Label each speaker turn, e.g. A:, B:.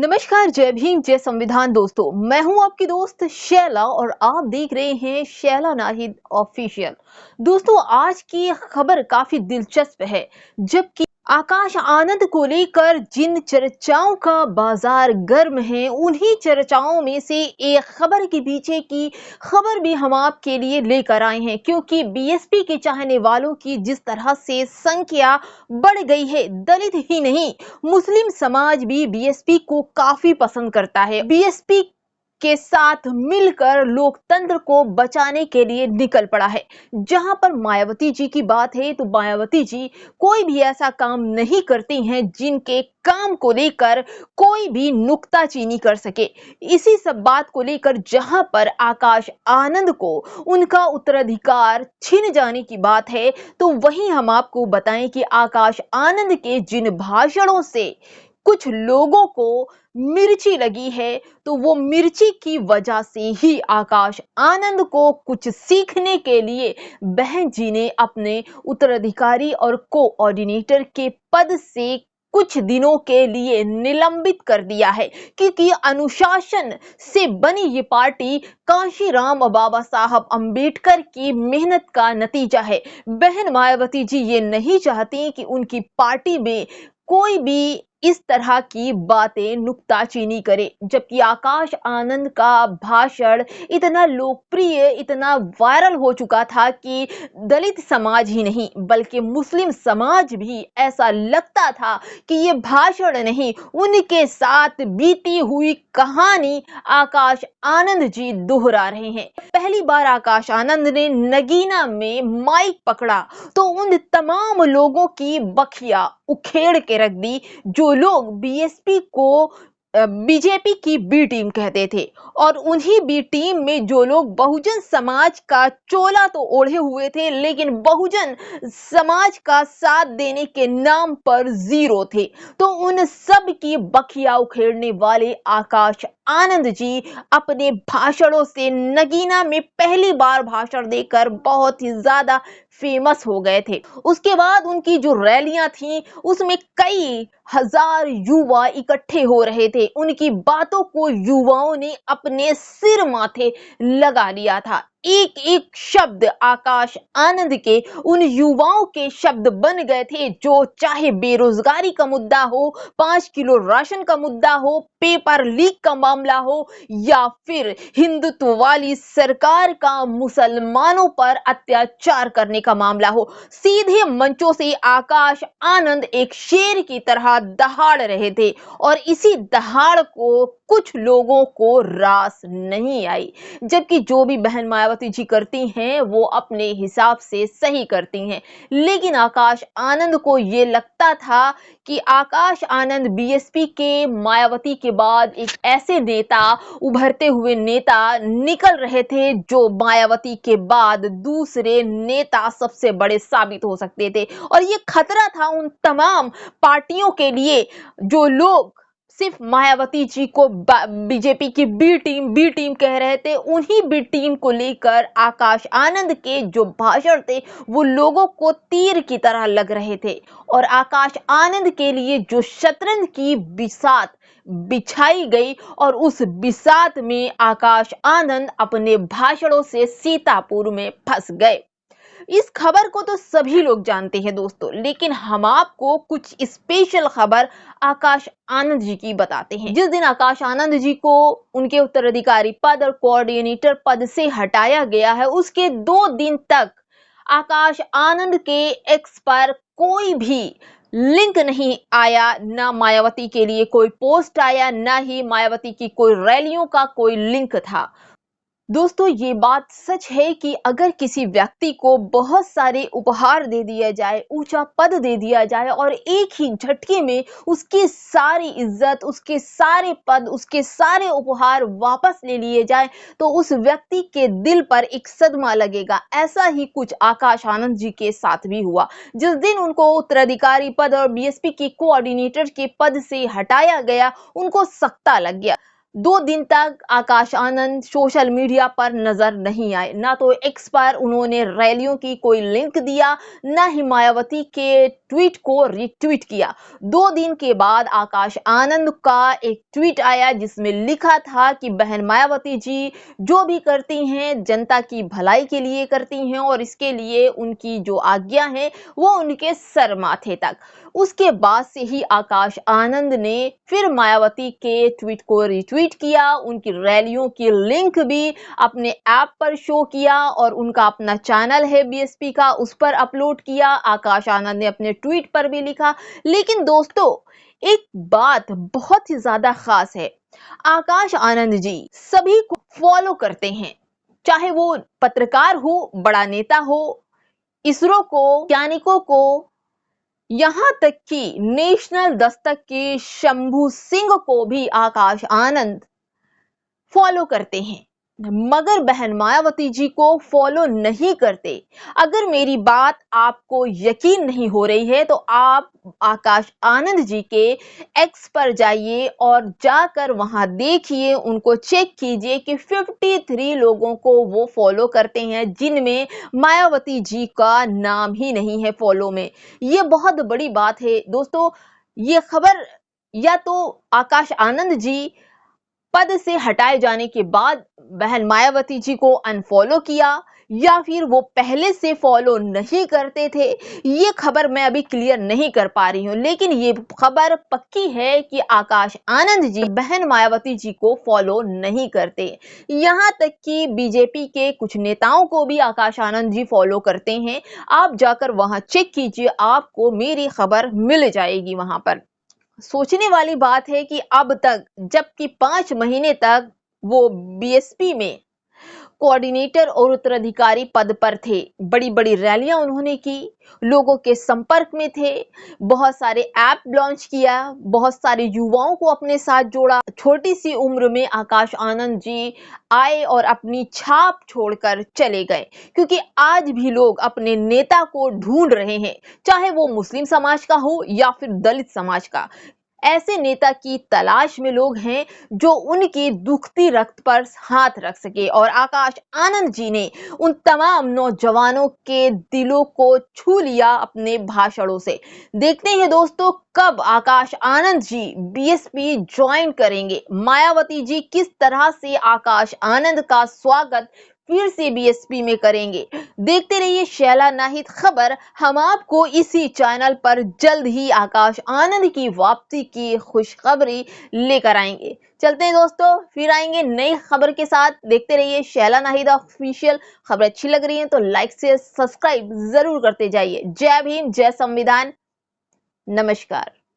A: नमस्कार, जय भीम, जय संविधान। दोस्तों, मैं हूं आपकी दोस्त शैला और आप देख रहे हैं शैला नाहिद ऑफिशियल। दोस्तों, आज की खबर काफी दिलचस्प है। जबकि आकाश आनंद को लेकर जिन चर्चाओं का बाजार गर्म है, उन्हीं चर्चाओं में से एक खबर के पीछे की खबर भी हम आपके लिए लेकर आए हैं, क्योंकि बीएसपी के चाहने वालों की जिस तरह से संख्या बढ़ गई है, दलित ही नहीं मुस्लिम समाज भी बीएसपी को काफी पसंद करता है। बीएसपी के साथ मिलकर लोकतंत्र को बचाने के लिए निकल पड़ा है। जहां पर मायावती जी की बात है, तो मायावती जी कोई भी ऐसा काम नहीं करती हैं जिनके काम को लेकर कोई भी नुक्ताचीनी कर सके। इसी सब बात को लेकर जहां पर आकाश आनंद को उनका उत्तराधिकार छिन जाने की बात है, तो वहीं हम आपको बताएं कि आकाश आनंद के जिन भाषणों से कुछ लोगों को मिर्ची लगी है, तो वो मिर्ची की वजह से ही आकाश आनंद को कुछ सीखने के लिए बहन जी ने अपने उत्तराधिकारी और कोऑर्डिनेटर के पद से कुछ दिनों के लिए निलंबित कर दिया है, क्योंकि अनुशासन से बनी ये पार्टी कांशीराम बाबा साहब अंबेडकर की मेहनत का नतीजा है। बहन मायावती जी ये नहीं चाहती कि उनकी पार्टी में कोई भी इस तरह की बातें नुक्ताचीनी करे। जबकि आकाश आनंद का भाषण इतना लोकप्रिय, इतना वायरल हो चुका था कि दलित समाज ही नहीं बल्कि मुस्लिम समाज भी ऐसा लगता था कि ये भाषण नहीं, उनके साथ बीती हुई कहानी आकाश आनंद जी दोहरा रहे हैं। पहली बार आकाश आनंद ने नगीना में माइक पकड़ा तो उन तमाम लोगों की बखिया उखेड़ के रख दी जो लोग बीएसपी को बीजेपी की बी टीम कहते थे, और उन्हीं बी टीम में जो लोग बहुजन समाज का चोला तो ओढ़े हुए थे, लेकिन बहुजन समाज का साथ देने के नाम पर जीरो थे। तो उन सब की बखिया उखेड़ने वाले आकाश आनंद जी अपने भाषणों से नगीना में पहली बार भाषण देकर बहुत ही ज्यादा फेमस हो गए थे। उसके बाद उनकी जो रैलियां थी, उसमें कई हजार युवा इकट्ठे हो रहे थे। उनकी बातों को युवाओं ने अपने सिर माथे लगा लिया था। एक एक शब्द आकाश आनंद के उन युवाओं के शब्द बन गए थे, जो चाहे बेरोजगारी का मुद्दा हो, 5 किलो राशन का मुद्दा हो, पेपर लीक का मामला हो, या फिर हिंदुत्व वाली सरकार का मुसलमानों पर अत्याचार करने का मामला हो। सीधे मंचों से आकाश आनंद एक शेर की तरह दहाड़ रहे थे, और इसी दहाड़ को कुछ लोगों को रास नहीं आई। जबकि जो भी बहन मायावती जी करती हैं, वो अपने हिसाब से सही करती हैं, लेकिन आकाश आनंद को ये लगता था कि आकाश आनंद बीएसपी के मायावती के बाद एक ऐसे नेता, उभरते हुए नेता निकल रहे थे जो मायावती के बाद दूसरे नेता सबसे बड़े साबित हो सकते थे। और ये खतरा था उन तमाम पार्टियों के लिए जो लोग सिर्फ मायावती जी को बीजेपी की बी टीम कह रहे थे। उन्हीं बी टीम को लेकर आकाश आनंद के जो भाषण थे, वो लोगों को तीर की तरह लग रहे थे, और आकाश आनंद के लिए जो शतरंज की बिसात बिछाई गई, और उस बिसात में आकाश आनंद अपने भाषणों से सीतापुर में फंस गए। इस खबर को तो सभी लोग जानते हैं दोस्तों, लेकिन हम आपको कुछ स्पेशल खबर आकाश आनंद जी की बताते हैं। जिस दिन आकाश आनंद जी को उनके उत्तराधिकारी पद और कोऑर्डिनेटर पद से हटाया गया है, उसके 2 दिन तक आकाश आनंद के एक्स पर कोई भी लिंक नहीं आया। ना मायावती के लिए कोई पोस्ट आया, ना ही मायावती की कोई रैलियों का कोई लिंक था। दोस्तों, ये बात सच है कि अगर किसी व्यक्ति को बहुत सारे उपहार दे दिया जाए, ऊंचा पद दे दिया जाए, और एक ही झटके में उसकी सारी इज्जत, उसके सारे पद, उसके सारे उपहार वापस ले लिए जाए, तो उस व्यक्ति के दिल पर एक सदमा लगेगा। ऐसा ही कुछ आकाश आनंद जी के साथ भी हुआ। जिस दिन उनको उत्तराधिकारी पद और बीएसपी के कोऑर्डिनेटर के पद से हटाया गया, उनको सख्ता लग गया। 2 दिन तक आकाश आनंद सोशल मीडिया पर नजर नहीं आए। ना तो एक्स पर उन्होंने रैलियों की कोई लिंक दिया, ना ही मायावती के ट्वीट को रिट्वीट किया। 2 दिन के बाद आकाश आनंद का एक ट्वीट आया जिसमें लिखा था कि बहन मायावती जी जो भी करती हैं जनता की भलाई के लिए करती हैं और इसके लिए उनकी जो आज्ञा है वो उनके सर माथे तक। उसके बाद से ही आकाश आनंद ने फिर मायावती के ट्वीट को रिट्वीट किया, उनकी रैलियों की लिंक भी अपने ऐप पर शो किया और उनका अपना चैनल है बीएसपी का, उस पर अपलोड किया। आकाश आनंद ने अपने ट्वीट पर भी लिखा। लेकिन दोस्तों, एक बात बहुत ही ज्यादा खास है, आकाश आनंद जी सभी को फॉलो करते हैं, चाहे वो पत्रकार हो, बड़ा नेता हो, इसरो को, वैज्ञानिकों को, यहां तक कि नेशनल दस्तक के शंभू सिंह को भी आकाश आनंद फॉलो करते हैं, मगर बहन मायावती जी को फॉलो नहीं करते। अगर मेरी बात आपको यकीन नहीं हो रही है तो आप आकाश आनंद जी के एक्स पर जाइए और जाकर वहां देखिए, उनको चेक कीजिए कि 53 लोगों को वो फॉलो करते हैं, जिनमें मायावती जी का नाम ही नहीं है फॉलो में। ये बहुत बड़ी बात है दोस्तों। ये खबर या तो आकाश आनंद जी पद से हटाए जाने के बाद बहन मायावती जी को अनफॉलो किया, या फिर वो पहले से फॉलो नहीं करते थे। ये खबर मैं अभी क्लियर नहीं कर पा रही हूँ, लेकिन ये खबर पक्की है कि आकाश आनंद जी बहन मायावती जी को फॉलो नहीं करते। यहाँ तक कि बीजेपी के कुछ नेताओं को भी आकाश आनंद जी फॉलो करते हैं। आप जाकर वहां चेक कीजिए, आपको मेरी खबर मिल जाएगी वहां पर। सोचने वाली बात है कि अब तक, जबकि 5 महीने तक वो बीएसपी में कोऑर्डिनेटर और उत्तराधिकारी पद पर थे, बड़ी बड़ी रैलियां उन्होंने की, लोगों के संपर्क में थे, बहुत सारे ऐप लॉन्च किया, बहुत सारे युवाओं को अपने साथ जोड़ा। छोटी सी उम्र में आकाश आनंद जी आए और अपनी छाप छोड़कर चले गए, क्योंकि आज भी लोग अपने नेता को ढूंढ रहे हैं, चाहे वो मुस्लिम समाज का हो या फिर दलित समाज का। ऐसे नेता की तलाश में लोग हैं जो उनकी दुखती रक्त पर हाथ रख सके, और आकाश आनंद जी ने उन तमाम नौजवानों के दिलों को छू लिया अपने भाषणों से। देखते हैं दोस्तों, कब आकाश आनंद जी बीएसपी ज्वाइन करेंगे, मायावती जी किस तरह से आकाश आनंद का स्वागत फिर से बीएसपी में करेंगे। देखते रहिए शैला नाहिद खबर। हम आपको इसी चैनल पर जल्द ही आकाश आनंद की वापसी की खुशखबरी लेकर आएंगे। चलते हैं दोस्तों, फिर आएंगे नई खबर के साथ। देखते रहिए शैला नाहिद ऑफिशियल। खबर अच्छी लग रही है तो लाइक से सब्सक्राइब जरूर करते जाइए। जय भीम, जय संविधान, नमस्कार।